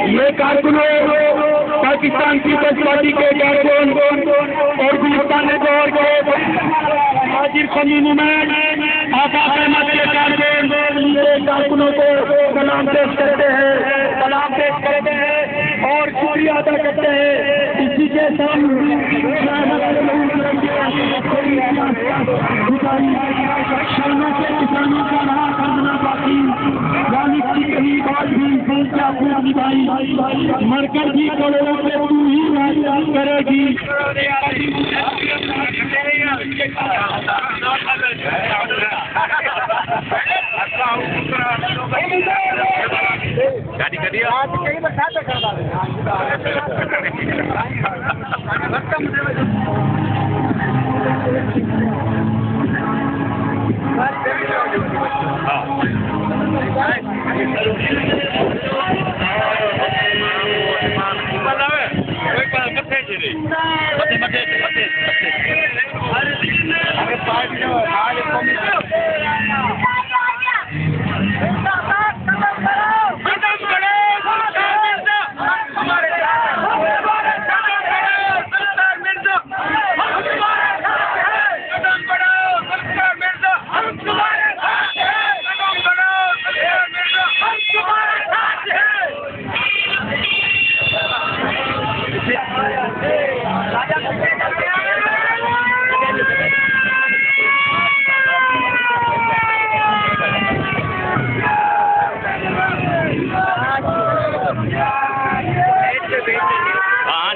ये कारकुनों Pakistan peoples party के कारकुन और गुलिस्तान दौर के हाजिर कौमी मूवमेंट आका अहमद के कारकुनों को सलाम पेश करते हैं और शुक्रिया अदा करते हैं। इसी के साथ किसानों का रहा करना बाकी की कहीं बात भी क्या पूरी भाई मरकर भी करोड़ों पे तू ही करेगी।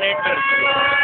नेट पर